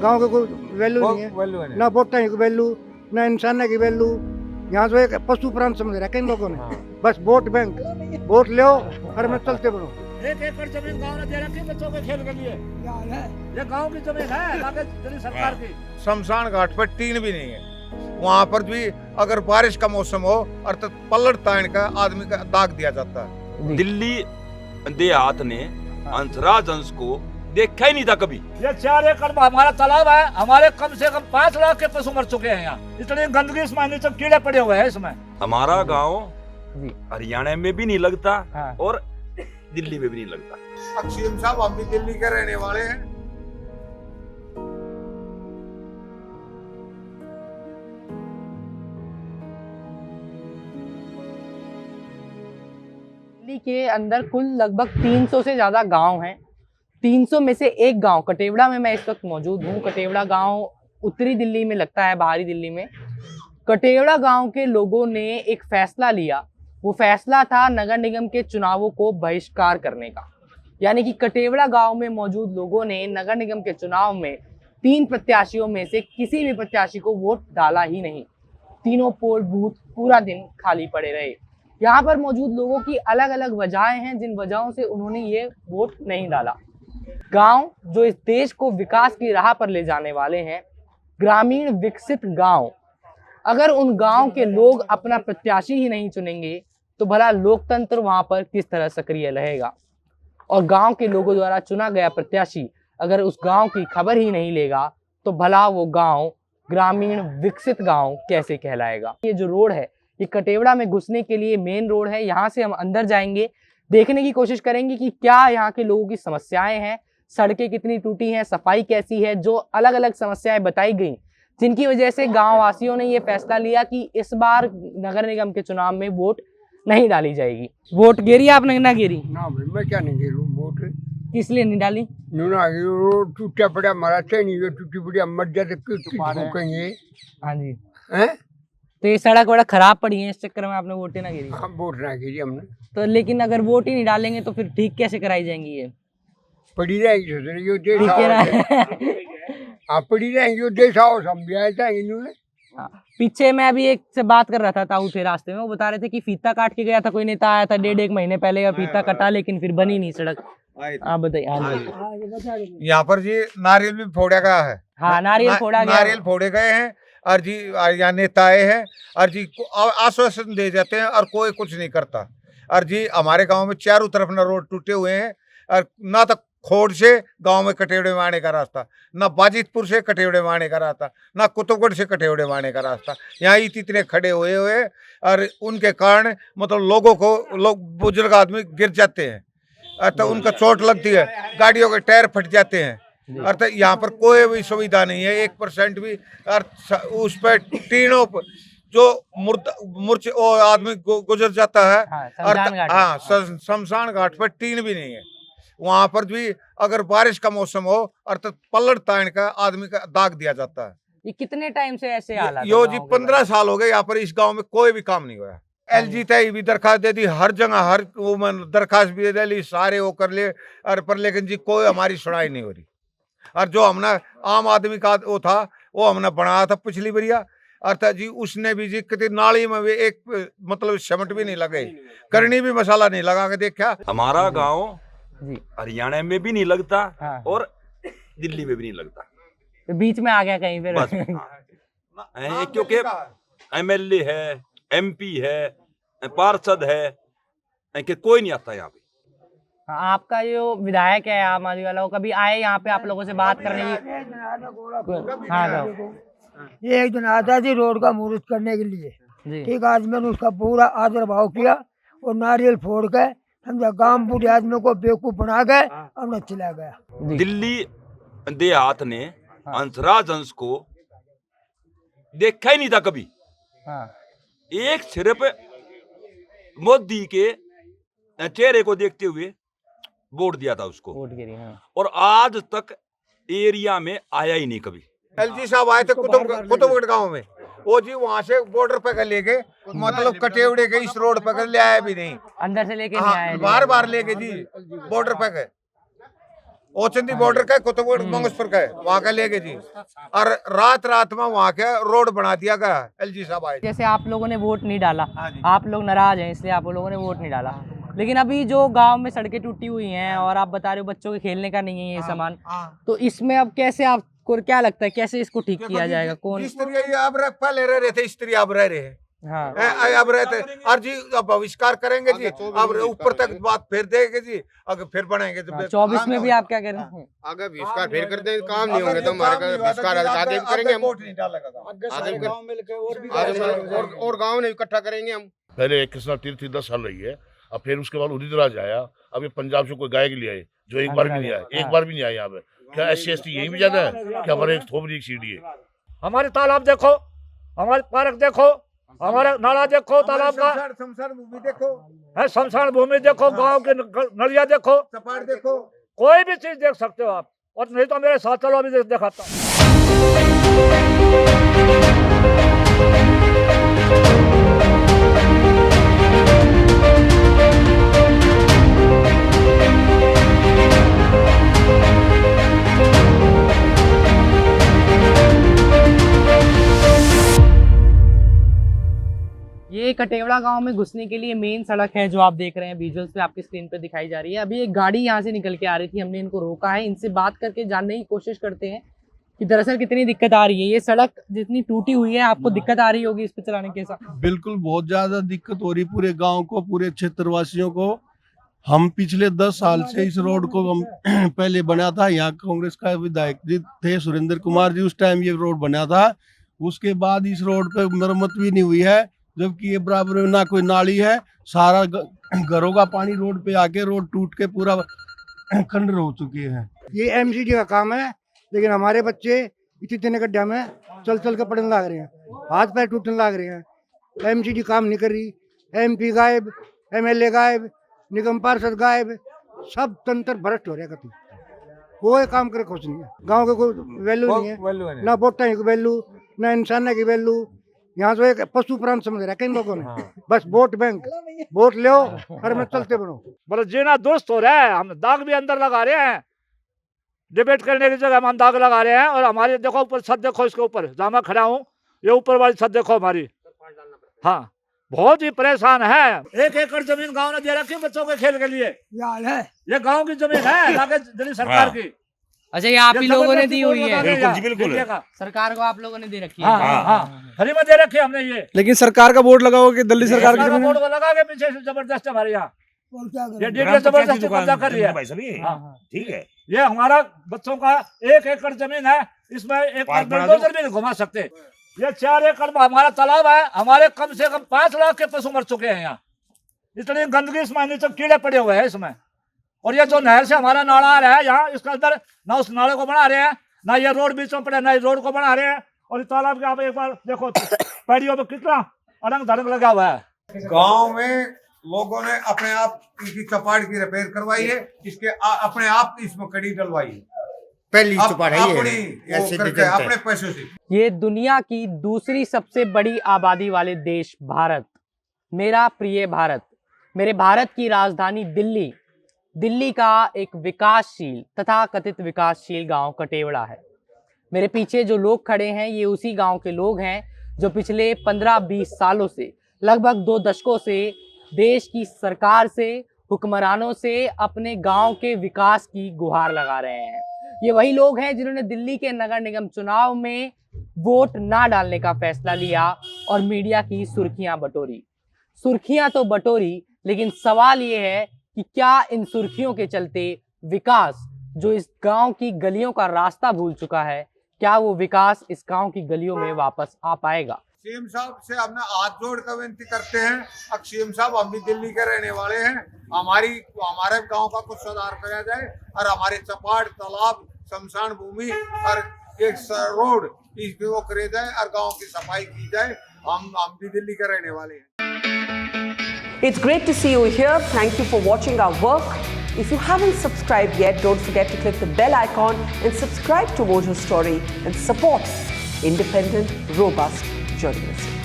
गांव की कोई वैल्यू नहीं है, ना वोट की वैल्यू, ना इंसान की वैल्यू। यहाँ तो एक पशु प्राण समझ रखा इन लोगों ने। बस वोट बैंक, वोट लो और मैं चलते बढ़ो। 1 एकड़ जमीन गांव ने दे रखी है बच्चों के खेल के लिए। ये गांव की जमीन है, बाकी दिल्ली सरकार की। शमशान घाट पर टीन भी नहीं है। वहाँ पर भी अगर बारिश का मौसम हो अर्थात पलट तान का आदमी का दाग दिया जाता है। दिल्ली देहात ने हंसराज हंस को देखा ही नहीं था कभी। ये 4 एकड़ में हमारा तालाब है, हमारे कम से कम 5 लाख के पशु मर चुके हैं यहाँ। इतनी गंदगी इसमें, नीचे कीड़े पड़े हुए हैं इसमें। हमारा गांव हरियाणा में भी नहीं लगता और दिल्ली में भी नहीं लगता। अक्षीम साहब हम भी दिल्ली के रहने वाले हैं। दिल्ली के अंदर कुल लगभग 300 से ज़्यादा गांव हैं। 300 में से एक गांव कटेवड़ा में मैं इस वक्त मौजूद हूँ। कटेवड़ा गांव उत्तरी दिल्ली में लगता है, बाहरी दिल्ली में। कटेवड़ा गांव के लोगों ने एक फैसला लिया। वो फैसला था नगर निगम के चुनावों को बहिष्कार करने का। यानी कि कटेवड़ा गांव में मौजूद लोगों ने नगर निगम के चुनाव में 3 प्रत्याशियों में से किसी भी प्रत्याशी को वोट डाला ही नहीं। तीनों पोल बूथ पूरा दिन खाली पड़े रहे। यहाँ पर मौजूद लोगों की अलग अलग वजहें हैं जिन वजहों से उन्होंने ये वोट नहीं डाला। गांव जो इस देश को विकास की राह पर ले जाने वाले हैं, ग्रामीण विकसित गांव, अगर उन गांव के लोग अपना प्रत्याशी ही नहीं चुनेंगे तो भला लोकतंत्र वहां पर किस तरह सक्रिय रहेगा। और गांव के लोगों द्वारा चुना गया प्रत्याशी अगर उस गांव की खबर ही नहीं लेगा तो भला वो गांव ग्रामीण विकसित गांव कैसे कहलाएगा। ये जो रोड है ये कटेवड़ा में घुसने के लिए मेन रोड है। यहाँ से हम अंदर जाएंगे, देखने की कोशिश करेंगे कि क्या यहाँ के लोगों की समस्याएं हैं, सड़कें कितनी टूटी हैं, सफाई कैसी है, जो अलग अलग समस्याएं बताई गई जिनकी वजह से गाँव वासियों ने ये फैसला लिया कि इस बार नगर निगम के चुनाव में वोट नहीं डाली जाएगी। वोट गिरी आपने ना गिरी? ना भाई मैं क्या नहीं गिरूँ वोट, किस लिए नहीं डाली? रोड टूटा पड़ा, मरा नहीं, जो टूटी पड़ी मर जाते कहेंगे। हाँ जी, हैं? तो ये सड़क बड़ा खराब पड़ी है, इस चक्कर में आपने वोटें ना गिरी? हम वोट ना गिरी हमने तो। लेकिन अगर वोट ही नहीं डालेंगे तो फिर ठीक कैसे कराई जाएंगी? ये पड़ी रहेगी, जो देश पड़ी रहेंगी, जो देश आओ समझ। पीछे मैं अभी एक से बात कर रहा था ताऊ थे रास्ते में, वो बता रहे थे कि फीता काट के गया था, कोई नेता आया था 1.5 महीने पहले, और फीता कटा लेकिन फिर बनी नहीं सड़क। आप बताइए। यहाँ पर जी नारियल भी फोड़ा गया है। हाँ, नारियल फोड़ा गया, नारियल फोड़े गए हैं और जी यहाँ नेता आए हैं और जी आश्वासन दे जाते हैं और कोई कुछ नहीं करता। और जी हमारे गांव में चारों तरफ ना रोड टूटे हुए हैं और ना तो खोड़ से गांव में कटेवड़े में आने का रास्ता, ना बाजितपुर से कटेवड़े में आने का रास्ता, ना कुतुबगढ़ से कटेवड़े में आने का रास्ता। यहाँ इतने खड़े हुए और उनके कारण मतलब लोगों को बुजुर्ग आदमी गिर जाते हैं तो उनका चोट लगती है, गाड़ियों के टायर फट जाते हैं। अर्थात यहाँ पर कोई भी सुविधा नहीं है 1% भी। और उस पर टीनों पर जो मूर्छ आदमी गुजर जाता है। हाँ, शमशान घाट पर टीन भी नहीं है। वहाँ पर भी अगर बारिश का मौसम हो अर्थात पलट तान का आदमी का दाग दिया जाता है। ये कितने टाइम से ऐसे हालात? यो जी 15 साल हो गए यहाँ पर इस गांव में कोई भी काम नहीं हुआ। LG तय भी दरखास्त दे दी, हर जगह हर दरखास्त भी दे ली, सारे वो कर ले और पर लेकिन जी कोई हमारी सुनाई नहीं हो रही। और जो हमने आम आदमी का वो था वो हमने बनाया था पिछली बढ़िया अर्थात जी उसने भी जी कितनी नाली में भी एक मतलब सिमट भी नहीं लगे, करनी भी मसाला नहीं लगा के देखा। हमारा गांव हरियाणा में भी नहीं लगता और दिल्ली में भी नहीं लगता, तो बीच में आ गया कहीं फिर। क्योंकि MLA है, MP है, पार्षद है कि कोई नहीं आता यहाँ पे। आपका जो विधायक है आम आदमी वाला, वो कभी आए यहाँ पे आप लोगों से बात करने की? हाँ, ये एक दिन आता थी रोड का मुहूर्त करने के लिए, ठीक। आज मैंने उसका पूरा आदर भाव किया और नारियल फोड़ के समझा गांव बूढ़े आदमी को बेवकूफ बना के हमने चला गया। दिल्ली देहात ने हंसराज हंस को देखा ही नहीं था कभी। एक सिर्फ मोदी के चेहरे को देखते हुए वोट दिया था उसको, और आज तक एरिया में आया ही नहीं कभी। LG साहब आए थे कुतुबगढ़ गांव में, वो जी वहाँ से बॉर्डर पे कर लेके मतलब कटेवड़े के इस रोड पे कर ले आया भी नहीं, अंदर से लेके नहीं आए, बार बार लेके जी बॉर्डर पे गए। ओचंदी बॉर्डर का कुतुबगढ़ मंगसपुर का है, वहाँ का लेके जी। और रात रात में वहाँ का रोड बना दिया गया, एलजी साहब आए। जैसे आप लोगों ने वोट नहीं डाला, हाँ जी। आप लोग नाराज हैं इसलिए आप लोगों ने वोट नहीं डाला, लेकिन अभी जो गांव में सड़कें टूटी हुई हैं और आप बता रहे हो बच्चों के खेलने का नहीं है ये सामान, तो इसमें अब कैसे आपको क्या लगता है कैसे इसको ठीक किया जाएगा? कौन स्त्री अब पहले रह रहे थे, स्त्री अब रह रहे हैं, हाँ अब रहते और जी अब आविष्कार करेंगे जी, अब ऊपर तक बात फिर देंगे जी, अगर फिर बढ़ेंगे तो 24 में भी आप क्या कह रहे हैं? अगर बहिष्कार फिर कर दें काम नहीं होंगे तो हमारे का बहिष्कार आगे भी करेंगे हम, वोट नहीं डालेगा और गांव ने इकट्ठा करेंगे हम। पहले कृष्णा तीर्थ 10 साल रही है, अब फिर उसके बाद उदित राज आया, अब ये पंजाब से कोई गायक ले आए जो एक बार भी नहीं आया, एक बार भी नहीं आया यहाँ पे। क्या SC/ST यही भी ज्यादा है क्या? हमारे एक थोपड़ी एक सीढ़ी है। हमारे तालाब देखो, हमारे पार्क देखो, हमारा नाला देखो, तालाब का शमशान भूमि देखो, है, शमशान भूमि देखो, गांव के नलिया देखो, सपाट देखो, कोई भी चीज देख सकते हो आप। और नहीं तो मेरे साथ चलो, अभी दिखाता हूँ। ये कटेवड़ा गांव में घुसने के लिए मेन सड़क है जो आप देख रहे हैं, विजुअल्स पे आपकी स्क्रीन पे दिखाई जा रही है। अभी एक गाड़ी यहाँ से निकल के आ रही थी, हमने इनको रोका है, इनसे बात करके जानने की कोशिश करते हैं कि दरअसल कितनी दिक्कत आ रही है। ये सड़क जितनी टूटी हुई है, आपको दिक्कत आ रही होगी इस पे चलाने के साथ? बिल्कुल, बहुत ज्यादा दिक्कत हो रही पूरे गांव को, पूरे क्षेत्रवासियों को। हम पिछले 10 साल से इस रोड को हम पहले बना था, यहाँ कांग्रेस का विधायक जी थे सुरेंद्र कुमार जी, उस टाइम ये रोड बना था। उसके बाद इस रोड पे मरम्मत भी नहीं हुई है, जबकि ये बराबर में ना कोई नाली है, सारा घरों का पानी रोड पे आके रोड टूट के पूरा खंडर हो चुकी है। ये MCD का काम है, लेकिन हमारे बच्चे इतने गड्ढा में चल चल के पड़ने लग रहे हैं, हाथ पैर टूटने लग रहे हैं। MCD काम नहीं कर रही, MP गायब, MLA गायब, निगम पार्षद गायब, सब तंत्र भ्रष्ट हो रहे हैं। कोई काम करे कुछ नहीं है, गाँव के कोई वैल्यू नहीं है, ना वोटा की वैल्यू, ना इंसान की वैल्यू। यहाँ तो एक पशु प्राण समझ रहा है इन लोगों ने, बस वोट बैंक, वोट लो और मैं चलते बनो। बोले जीना दुरुस्त हो रहा है, हम दाग भी अंदर लगा रहे हैं, डिबेट करने की जगह हम दाग लगा रहे हैं। और हमारे देखो ऊपर छत देखो, इसके ऊपर जहाँ मैं खड़ा हूँ, ये ऊपर वाली छत देखो हमारी, हाँ बहुत ही परेशान है। 1 एकड़ जमीन गांव ने दे रखी बच्चों के खेल के लिए, ये गांव की जमीन है दिल्ली सरकार की। अच्छा, ये आप ही लोगों ने दी हुई है? बिल्कुल जी, बिल्कुल है। सरकार को आप लोगों ने दे रखी है? हाँ, फ्री में दे रखी हमने ये। लेकिन सरकार का बोर्ड लगाओ कि दिल्ली सरकार की बोर्ड को लगा के पीछे से जबरदस्त हमारे यहाँ ये DDA जबरदस्ती कब्जा कर रही है भाई सभी। ठीक है, ये हमारा बच्चों का 1 एकड़ जमीन है, इसमें एक बुलडोजर भी नहीं घुमा सकते। ये 4 एकड़ में हमारा तालाब है, हमारे कम से कम 5 लाख के पशु मर चुके हैं यहाँ। इतनी गंदगी इसमें, नीचे कीड़े पड़े हुए हैं इसमें। और ये जो नहर से हमारा नाला आ रहा है यहाँ, इसके अंदर ना उस नाले को बना रहे हैं, ना ये रोड बीच में पड़े, ना रोड को बना रहे हैं। और इस तालाब के आप एक बार देखो, पैड़ियों पे कितना अड़ंग धड़ंग लगा हुआ है। गांव में लोगों ने अपने आप इसकी चपाट की रिपेयर करवाई है, इसके अपने आप इसमें कड़ी डलवाई है, पहली चौपाढ़ है अपने पैसों से। ये दुनिया की दूसरी सबसे बड़ी आबादी वाले देश भारत, मेरा प्रिय भारत, मेरे भारत की राजधानी दिल्ली का एक विकासशील तथा कथित विकासशील गांव कटेवड़ा है। मेरे पीछे जो लोग खड़े हैं ये उसी गांव के लोग हैं जो पिछले 15-20 सालों से, लगभग 2 दशकों से देश की सरकार से, हुक्मरानों से अपने गांव के विकास की गुहार लगा रहे हैं। ये वही लोग हैं जिन्होंने दिल्ली के नगर निगम चुनाव में वोट ना डालने का फैसला लिया और मीडिया की सुर्खियां बटोरी। सुर्खियां तो बटोरी, लेकिन सवाल ये है कि क्या इन सुर्खियों के चलते विकास जो इस गांव की गलियों का रास्ता भूल चुका है, क्या वो विकास इस गांव की गलियों में वापस आ पाएगा? सीएम साहब से हमने हाथ जोड़ कर विनती करते हैं, अब सीएम साहब हम भी दिल्ली के रहने वाले हैं, हमारे गांव का कुछ सुधार किया जाए और हमारे चपाट, तालाब, शमशान भूमि और एक रोड इसको करे जाए और गांव की सफाई की जाए। हम भी दिल्ली के रहने वाले हैं। It's great to see you here. Thank you for watching our work. If you haven't subscribed yet, don't forget to click the bell icon and subscribe to Mojo Story and support independent, robust journalism.